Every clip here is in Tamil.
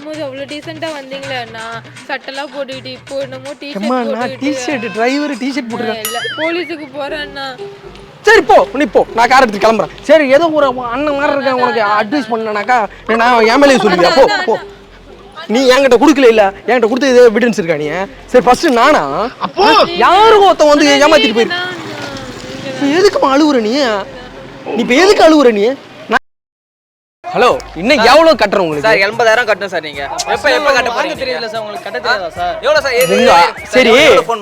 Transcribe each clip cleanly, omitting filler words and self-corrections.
வரும்போது அவ்வளவு டீசென்ட்டா வந்தீங்களே அண்ணா. சட்டெல்லாம் போட்டுக்கிட்டு இப்போ என்னமோ அம்மா டிஷர்ட் நான் போட்டுக்கிட்டு. டிஷர்ட் டிரைவர் டிஷர்ட் போட்டுருக்கேன். இல்ல போலீஸுக்கு போறேன் அண்ணா. சரி போ நீ போ, நான் கார் எடுத்து கிளம்புறேன். சரி ஏதோ ஒரு அண்ணன் மாதிரி இருக்கேன், உனக்கு அட்வைஸ் பண்ணனாக்கா நான் என் மேலேயே சொல்லுவியா? போ போ. நீ என்கிட்ட கொடுக்கல இல்ல, என்கிட்ட கொடுத்து இதே எவிடன்ஸ் இருக்கா நீ? சரி ஃபர்ஸ்ட் நானா யாரும் ஒருத்தன் வந்து ஏமாத்திட்டு போயிரு. எதுக்குமா அழுகுற நீ? இப்ப எதுக்கு அழுகுற நீ? ஹலோ இன்னும் எவ்வளவு கட்டறோம் உங்களுக்கு? சார் 80,000 கட்டணும் சார். நீங்க எப்ப கட்ட போறீங்க? தெரியல சார், உங்களுக்கு கட்ட தெரியாதா சார்? எவ்வளவு சார்? சரி எவ்வளவு ஃபோன்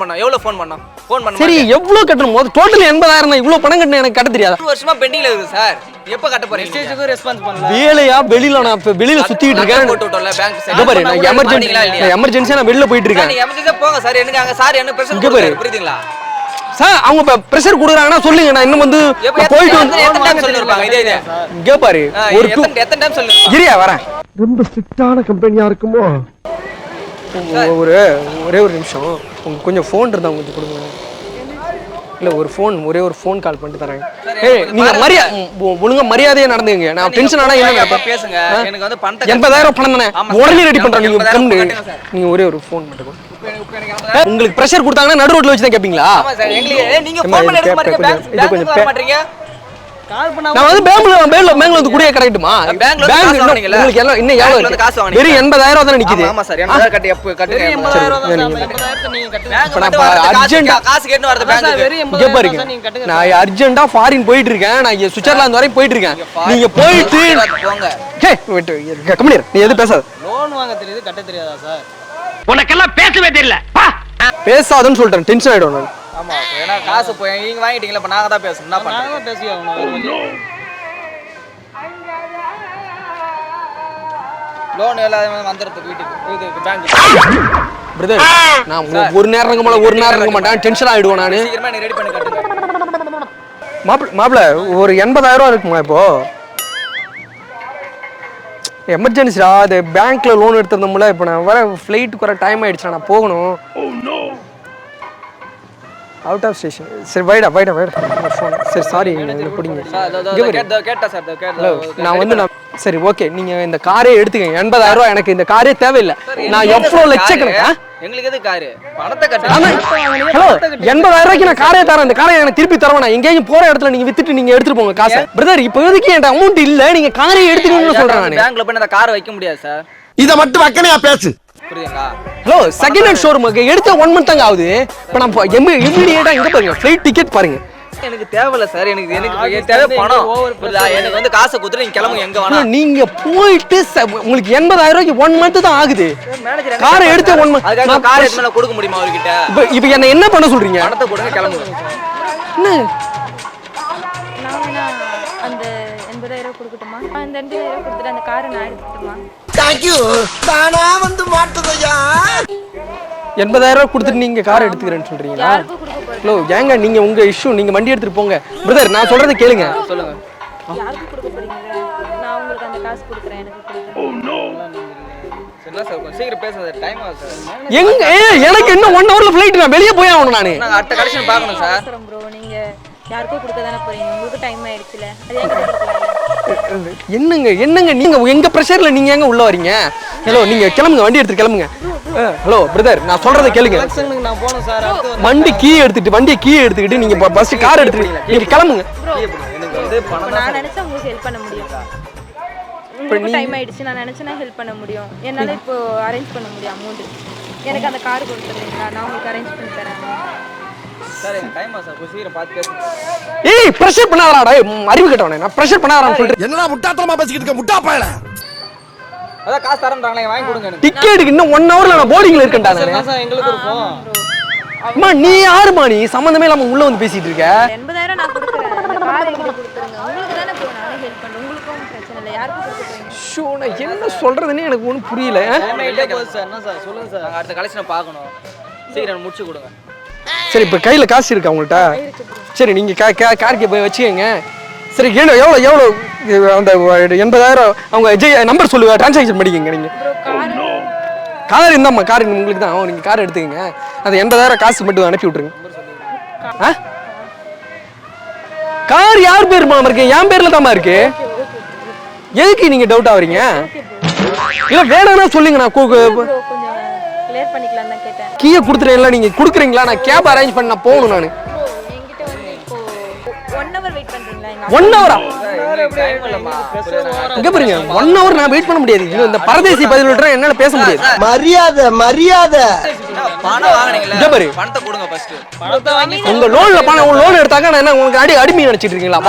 பண்ணோம்? ஃபோன் பண்ண சரி எவ்வளவு கட்டணும்? மொத டோட்டல் 80,000 தான். இவ்வளவு பணம் கட்டணும் எனக்கு கட்ட தெரியாதா? 2 வருஷமா பெண்டிங்ல இருக்கு சார். எப்ப கட்ட போறீங்க? மெசேஜுக்கு ரெஸ்பான்ஸ் பண்ணல. வேலையா வெளியில நான் இப்ப வெளியில சுத்திட்டு இருக்கேன். போட்டு விட்டோம்ல பேங்க் இங்க பாரு, நான் எமர்ஜென்சியா நான் வெளியில போயிட்டு இருக்கேன். நீங்க எமர்ஜென்சியா போங்க சார். எனக்கு அங்க சார் என்ன பிரஷர் கொடுக்குறாரு புரியுதுங்களா? சார் அவங்க இப்ப பிரஷர் குடுக்குறாங்கன்னா சொல்லுங்க, நான் இன்னும் வந்து போயிட்டு வந்து எத்தனை டைம் சொல்லிருப்பாங்க இதே இங்க பாரு ஒரு எத்தனை டைம் சொல்லிருப்பாங்க. இரியா வரேன். ரொம்ப ஸ்ட்ரிக்ட்டான கம்பெனியா இருக்குமோ? ஒரே ஒரு நிமிஷம் உங்களுக்கு கொஞ்சம் ஃபோன் இருந்தா கொஞ்சம் கொடுங்க. இல்ல ஒரே ஒரு ஃபோன் கால் பண்ணிட்டு தரேன். ஏய் நீங்க ஒழுங்கா மரியாதையா நடந்துங்க. நான் டென்ஷன் ஆனா என்ன பேசுங்க. எனக்கு வந்து பணத்தை 80,000 பணம் தானே உடனே ரெடி பண்றேன். நீங்க கம்மு நீங்க ஒரே ஒரு ஃபோன் மட்டும் உங்களுக்கு பிரஷர் கொடுத்தாங்கன்னா நடு ரோட்ல வச்சு தான் கேப்பீங்களா? ஆமா சார். எங்களுக்கு நீங்க ஃபோன் பண்ண எடுக்க மாட்டீங்க. பேங்க் வர மாட்டீங்க. கால் பண்ணா நான் வந்து பேங்க்ல வந்து குடியே கரெக்ட்டுமா? பேங்க்ல காசு வாங்குனீங்கல. உங்களுக்கு எல்லாம் இன்னும் எவ்வளவு காசு வாங்குனீங்க? வெறும் 80,000 தான நிக்குது. ஆமா சார் 80,000 கட்டி எப்ப கட்டுங்க? 80,000 தான் சார். 80,000 நீங்க கட்டுங்க. அர்ஜென்ட்டா காசு கேட்டு வரது பேங்க்குக்கு. இங்க பாருங்க, நான் அர்ஜென்ட்டா ஃபாரின் போயிட்டு இருக்கேன். நான் சுவிட்சர்லாந்து வரை போயிட்டு இருக்கேன். நீங்க போயிட்டு போங்க. ஹே கம்மியர், நீ எது பேசாத. லோன் வாங்க தெரியுது, கட்ட தெரியாதா சார்? உனக்கெல்லாம் பேசவே தெரியல. பேசாதன்னு சொல்றேன், டென்ஷன் ஆயிடும் நான். ஆமா ஏனா காசு போய் நீங்க வாங்கிட்டீங்களா? இப்ப நாங்க தான் பேசணும். என்ன பண்ண? நாங்க தான் பேசியாகணும். லோன் எல்லாமே வந்துருக்கு வீட்டுக்கு பேங்க். பிரதர் நான் ஒரு நேரம் இருக்க மாட்டேன், டென்ஷன் ஆயிடுவேன் நானு. சீக்கிரமா நீ ரெடி பண்ணி கட்டுங்க. மாப்ள ஒரு 80,000 இருக்குமா இப்போ? எமர்ஜென்சிடா, அது பேங்க்ல லோன் எடுத்திருந்தோம்ல. இப்போ நான் வர ஃப்ளைட்டுக்கு வர டைம் ஆயிடுச்சு, நான் போகணும். Out of station. சரி வைடா சரி சாரி பிடிங்க. கேட்டா சார் நான் வந்து சரி ஓகே, நீங்க இந்த காரே எடுத்துக்கங்க. 80,000 எனக்கு இந்த காரே தேவையில்லை. நான் எவ்வளவு லட்சக்கணக்கா எங்களுக்கு எது காரு? பணத்தை கட்டுங்க. ஹலோ 80,000 நான் காரே தரேன். இந்த காரை எனக்கு திருப்பி தரவேனா? எங்கேயும் போற இடத்துல நீங்க வித்துட்டு நீங்க எடுத்துட்டு போங்க காசை. பிரதர் இப்போ எதுக்கு என்கிட்ட அமௌண்ட் இல்ல, நீங்க காரை எடுத்துக்கணும்னு சொல்றேன் நான். பேங்க்ல போய் அந்த காரை வைக்க முடியாது சார். இத மட்டும் வக்கனையா பேசு புரியுதுங்களா? ஹலோ செகண்ட் ஹேண்ட் ஷோரூம் எடுத்து 1 month தாங்க ஆகுது. இப்போ நான் இமிடியேட்டா இங்க பாருங்க, ஃளைட் டிக்கெட் பாருங்க. எனக்கு தேவையில்ல சார். எனக்கு தேவை பணம். எனக்கு வந்து காசை கொடுத்து நீங்க கிளம்புங்க எங்க வேணா. நீங்க போயிட்டு உங்களுக்கு 80,000 1 month தான் ஆகுது. காரை எடுத்து 1 month. அதுக்காக கார் எடுத்து கொடுக்க முடியுமா அவர்கிட்ட? இப்போ என்ன என்ன பண்ண சொல்றீங்க? பணத்தை கொடுங்க கிளம்புங்க. என்ன நான் அந்த 80,000 கொடுக்கட்டுமா? அந்த 80,000 கொடுத்துட்டு அந்த காரை நான் எடுத்துட்டுமா? Thank you. தானா வந்து மாட்டுதையா? 80,000 கொடுத்துட்டு நீங்க கார் எடுத்துக்கிறேன்னு சொல்றீங்களா? ஹலோ ஏங்க நீங்க உங்க இஷ்யூ, நீங்க வண்டி எடுத்துட்டு போங்க. பிரதர் நான் சொல்றதை கேளுங்க. சொல்லுங்க. யாருக்கு கொடுக்க போறீங்க? நான் உங்களுக்கு அந்த காசு கொடுக்குறேன். எனக்கு கொடுங்க. Oh no. என்ன சார் கொஞ்சம் சீக்கிரம் பேசுங்க, டைம் ஆகுது சார். எங்க எனக்கு இன்னும் 1 hourல ஃளைட், நான் வெளிய போய் ஆகணும் நானு. நாங்க அடுத்த கலெக்ஷன் பார்க்கணும் சார். ப்ரோ நீங்க யாருக்கோ கொடுக்க தானே போறீங்க, உங்களுக்கு டைம் ஆயிடுச்சுல. அது எங்க கொடுக்கலாம்? என்னங்க நீங்க எங்க பிரஷர்ல நீங்க எங்க உள்ள வரீங்க? ஹலோ நீங்க கிளம்புங்க, வண்டி எடுத்து கிளம்புங்க. ஹலோ பிரதர் நான் சொல்றதை கேளுங்க. நான் போறேன் சார். வண்டியை கீ எடுத்துக்கிட்டு நீங்க ஃபர்ஸ்ட் கார் எடுத்துட்டு நீங்க கிளம்புங்க. எனக்கு வந்து பணம் நான் நினைச்சா உங்களுக்கு ஹெல்ப் பண்ண முடியும். உங்களுக்கு டைம் ஆயிடுச்சு, நான் நினைச்சேனா ஹெல்ப் பண்ண முடியும். என்னால இப்போ அரேஞ்ச் பண்ண முடியும் அமௌண்ட். எனக்கு அந்த கார் கொடுத்துறீங்களா? நான் உங்களுக்கு அரேஞ்ச் பண்ணி தரேன் சார். எனக்கு டைம் ஆகுது சார், கொஞ்சம் சீக்கிரம் பார்த்து பேசுங்க. ஏய் பிரஷர் பண்ணாதடா, அறிவு கட்டவனே. நான் பிரஷர் பண்ணாதடான்னு சொல்றேன். என்னடா முட்டாத்தனமா பேசிக்கிட்டு இருக்க முட்டா பயல? அதான் காசு தரேன்றாங்களே, வாங்கி கொடுங்க. எனக்கு டிக்கெட்டுக்கு இன்னும் 1 hourல நான் போர்டிங்ல இருக்கேன்டா நானு. சார் எங்களுக்கு இருக்கும். அம்மா நீ யாருமா? நீ சம்பந்தமே இல்லாம உள்ள வந்து பேசிட்டு இருக்க. 80,000 நான் கொடுக்குறேன். அந்த கார் எங்க கொடுத்துருங்க. உங்களுக்கு தானே போ, நானே ஹெல்ப் பண்றேன். உங்களுக்கும் பிரச்சனை இல்லை. யாருக்கு கொடுக்க போறீங்க? ஷோ நான் என்ன சொல்றதுன்னே எனக்கு ஒன்றும் புரியல. சார் என்ன சார் சொல்லுங்க சார். நாங்கள் அடுத்த கலெக்ஷனை பார்க்கணும். சீக்கிரம் முடிச்சு கொடுங்க. சரி இப்போ கையில காசு இருக்கா உங்கள்கிட்ட? சரி நீங்க கார்க்கு போய் வச்சுக்கோங்க. சரி எவ்வளோ அந்த 80,000 அவங்க நம்பர் சொல்லுவா, டிரான்சாக்ஷன் பண்ணிக்கங்க. நீங்க கார் இருந்தாம்மா, கார் உங்களுக்கு தான். நீங்க கார் எடுத்துக்கங்க. அந்த 80,000 காசு மட்டும் அனுப்பி விட்டுருங்க. கார் யார் பேருமா இருக்கு? என் பேர்ல தாம்மா இருக்கு. எதுக்கு நீங்க டவுட் ஆவறீங்க? இல்ல வேணும்னா சொல்லுங்க நான் ப்ரோ கொஞ்சம் கிளியர் பண்ணிக்கலாம் தான் கேட்டேன். கீயை கொடுத்துறேன் நீங்க கொடுக்குறீங்களா? நான் கேப் அரேஞ்ச் பண்ண நான் போகணும் நான். ப்ரோ என்கிட்ட வந்து இப்போ 1 hour வெயிட் பண்றீங்களா? எங்க 1 hour டைம் இல்லம்மா. இங்க பாருங்க 1 hour நான் வெயிட் பண்ண முடியாது. இந்த பரதேசி பதில் விட்டுறேன் என்னால பேச முடியாது. மரியாதை மரியாதை. பணம் வாங்குனீங்கல, இங்க பாரு. பணத்தை கொடுங்க ஃபர்ஸ்ட். பணத்தை வாங்கி உங்க லோன்ல பணம் லோன் எடுத்தாக்க நான் என்ன உங்களுக்கு அடிமை நினைச்சிட்டு இருக்கீங்களா?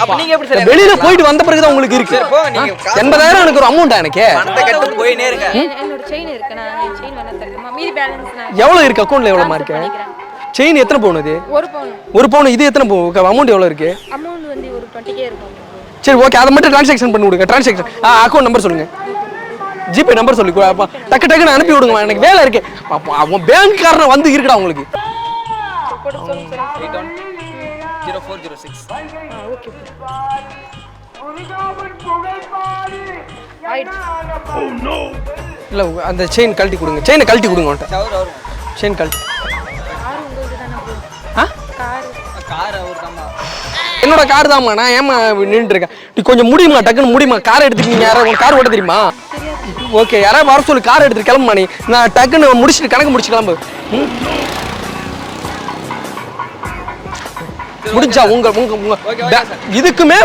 அப்ப நீங்க எப்படி சார் வெளியில போயிட்டு வந்த பிறகு தான் உங்களுக்கு இருக்கு. போங்க நீங்க 80,000 எனக்கு ஒரு அமௌண்ட் எனக்கு. பணத்தை கட்டு போயினே இருங்க. என்னோட செயின் இருக்கு. நான் என் செயின் வேணா தரட்டுமா? மீதி பேலன்ஸ் நான் எவ்வளவு இருக்கு அக்கவுண்ட்ல எவ்வளவு இருக்கு? செயின் எத்தனை பவுன் இது? 1 பவுன். 1 பவுன் இது எத்தனை பவுன்? அமௌண்ட் எவ்வளவு இருக்கு? அமௌண்ட் வந்து ஒரு 20k இருக்கும். சரி ஓகே அதை மட்டும் ட்ரான்சாக்ஷன் பண்ணி விடுங்க. ட்ரான்சாக்ஷன் அக்கௌண்ட் நம்பர் சொல்லுங்க. ஜிபே நம்பர் சொல்லி டக்கு டக்குன்னு அனுப்பி விடுங்க. எனக்கு வேலை இருக்கு. அவன் பேங்க்காரன் வந்து இருக்குடா உங்களுக்கு. போடு சொல்லுங்க. 810406. ஓகே. ஆயிடுச்சு. இல்ல அந்த செயின் கழட்டி கொடுங்க. செயினை கழட்டி கொடுங்க அவன்கிட்ட. சவுர் வரும். செயின் கழட்டி. கார் உங்களுக்கு தானே ப்ரோ? ஆ கார் கார் அவர் தான்மா. என்னோட கார் தான்மா. நான் ஏமா நின்றுட்டு இருக்கேன். நீ கொஞ்சம் முடியுமா? டக்குன்னு முடியுமா? கார் எடுத்துட்டு நீங்க யாராவது கார் ஓட்ட தெரியுமா? ஓகே யாராவது வர சொல்லி கார் எடுத்துட்டு கிளம்புமா நீ. நான் டக்குன்னு முடிச்சுட்டு கணக்கு முடிச்சு கிளம்பு. முடிஞ்சா உங்க உங்க உங்க இதுக்குமே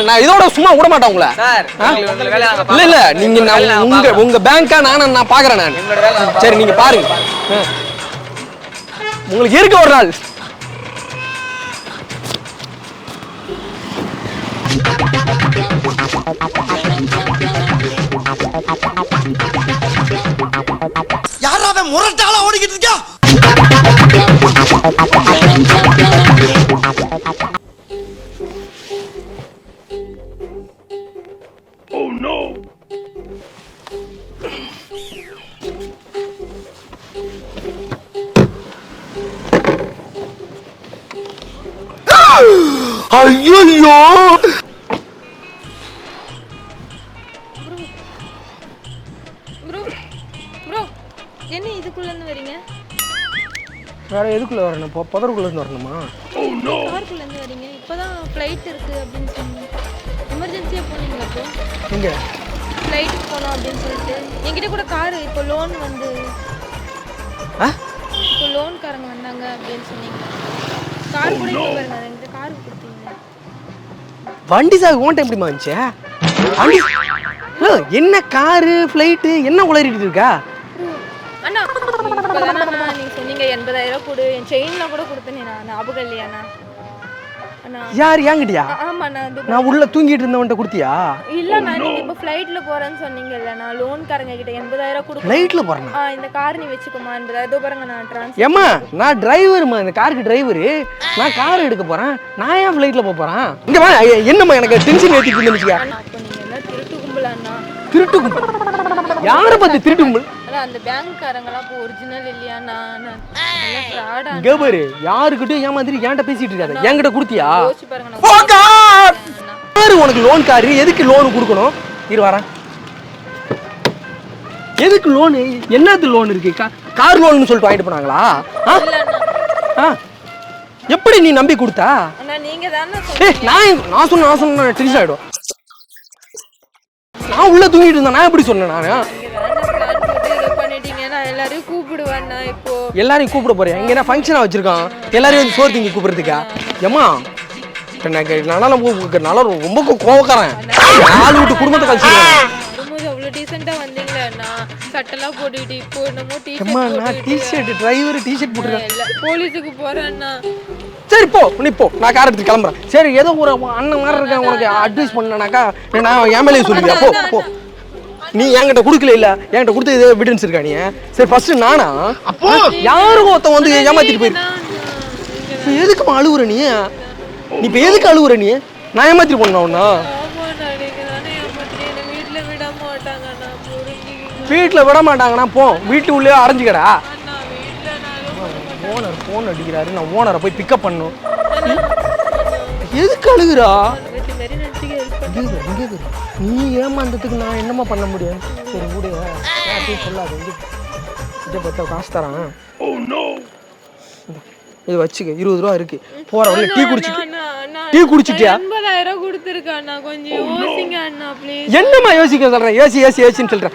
நான் இதோட சும்மா விட மாட்டேன் உங்களை. சார் உங்க வேலைய நாங்க இல்ல இல்ல நீங்க நான் உங்க பேங்கா நான் பாக்குறேன் நான். சரி நீங்க பாருங்க. உங்களுக்கு இருக்கு ஒரு நாள். யாராவது முரட்டால ஓடிக்கிட்டு இருக்கா? ஐயோ ப்ரோ ப்ரோ என்ன இதுக்குள்ள இருந்து வரீங்க? வேற எதுக்குள்ள வரணும்? பதருக்குள்ள இருந்து வரணுமா? காருக்குள்ள இருந்து வரீங்க? இப்பதான் ஃளைட் இருக்கு அப்படின்னு சொன்னீங்க. எமர்ஜென்சியா போனீங்களா ப்ரோ? எங்க ஃளைட்டுக்கு போனோம் அப்படின்னு சொல்லிட்டு என்கிட்ட கூட கார் இப்போ லோன் வந்து இப்போ லோன்காரங்க வந்தாங்க அப்படின்னு சொன்னீங்க. கார் கூட இப்போ பாருங்க என்கிட்ட கார் கொடுத்தீங்க. வண்டி சாகு ஓன் டைம் எப்படிமா வந்துச்சு? வண்டி என்ன காரு ஃப்ளைட்டு என்ன உளறிட்டு இருக்கா? அண்ணா இப்போதானே நீங்க சொன்னீங்க 80,000 கொடு, என் செயின்லாம் கூட கொடுத்தேனே நான். ஞாபகம் இல்லையாண்ணா? அண்ணா யார் ஏங்கிட்டியா? ஆமாண்ணா. நான் உள்ள தூங்கிட்டு இருந்தவன்ட்ட கொடுத்தியா? இல்லண்ணா நீங்க இப்போ ஃப்ளைட்ல போறேன்னு சொன்னீங்கல்ல. நான் லோன்காரங்க கிட்ட 80,000 கொடுப்பேன். ஃப்ளைட்ல போறேனா? இந்த கார் நீ வெச்சுக்கோமா 80,000. இதோ பாருங்க நான் ட்ரான்ஸ்ஃபர். ஏம்மா நான் டிரைவர்மா, இந்த காருக்கு டிரைவர். நான் கார் எடுக்க போறேன். நான் ஏன் ஃப்ளைட்ல போறேன்? இங்க வா. என்னம்மா எனக்கு டென்ஷன் ஏத்திட்டு இருந்துச்சு. அப்ப நீங்க என்ன திருட்டு கும்பல் அண்ணா? திருட்டு கும்பல்? யாரை பார்த்து திருட்டு கும்பல்? அண்ணா அந்த பேங்க்காரங்கலாம் இப்போ ஒரிஜினல் இல்லையாண்ணா? நான் ஃப்ராடா? இங்க பாரு யாருக்கிட்டையும் ஏமாதிரி ஏன்ட்ட பேசிட்டு இருக்காத. என்கிட்ட கொடுத்தியா? யோசிச்சு பாருங்க நான். யாரு உனக்கு லோன் காரு? எதுக்கு லோன் கொடுக்கணும்? இரு வரேன். எதுக்கு லோன்? என்னது லோன் இருக்கு? கார் லோன் சொல்லிட்டு வாங்கிட்டு போனாங்களா? எப்படி நீ நம்பி கொடுத்தா? அண்ணா நீங்க தானே ஏய் நான் சொன்ன டென்ஷன் ஆயிடும். நான் உள்ள தூங்கிட்டு இருந்தேன். நான் எப்படி சொன்னேன்? நானு பண்ணிட்டீங்க. நான் எல்லாரையும் கூப்பிடுவேண்ணா. இப்போ எல்லாரையும் கூப்பிட போறேன். இங்க என்ன ஃபங்க்ஷனா வச்சிருக்கான்? எல்லாரையும் வந்து சோறு திங்கி கூப்பிடுறதுக்கா? ஏமா எனக்கு நல்லா ரொம்ப கோவக்காரன். ஆளு விட்டு குடும்பத்தை கழிச்சிருக்கேன். வரும்போது அவ்வளோ டீசெண்டாக வந்தீங்களே அண்ணா. சட்டெல்லாம் போட்டுக்கிட்டு இப்போ என்னமோ அம்மா நான் டிஷர்ட் டிரைவர் டிஷர்ட் போட்டுருக்கேன். போலீஸுக்கு போறேன்னா. சரி போ நீ போ. நான் கார் எடுத்து கிளம்புறேன். சரி ஏதோ ஒரு அண்ணன் மாதிரி இருக்கேன் உனக்கு அட்வைஸ் பண்ணனாக்கா நான் என் மேலேயே சொல்லுவியா? போ போ. நீ என்கிட்ட கொடுக்கல இல்ல, என்கிட்ட கொடுத்து இதே எவிடன்ஸ் இருக்கா? நீ சரி ஃபர்ஸ்ட் நானா யாருக்கும் ஒருத்தன் வந்து ஏமாத்திட்டு போயிரு. எதுக்குமா அழுவுற நீ? நீ இப்ப எதுக்கு அழுவுற நீ? நான் ஏமாத்திட்டு போனா ஒன்னா? வீட்டுல விட மாட்டாங்கண்ணா. போ வீட்டு உள்ளே அரைஞ்சிக்கடா. ஓனர் போன் அடிக்கிறாரு. நான் ஓனரை போய் பிக்கப் பண்ணும். எதுக்கு அழுகுறா? நீ ஏமாந்ததுக்கு நான் என்னமா பண்ண முடியும்? சரி கூட சொல்லாது. இதை பார்த்தா காசு தரான். இது வச்சுக்க 20 ரூபா இருக்கு. போற வழியில டீ குடிச்சிட்டியா? 80,000 கொடுத்துருக்கா அண்ணா, கொஞ்சம் யோசிங்க அண்ணா ப்ளீஸ். என்னம்மா யோசிக்க சொல்றேன்? யோசின்னு சொல்றேன்.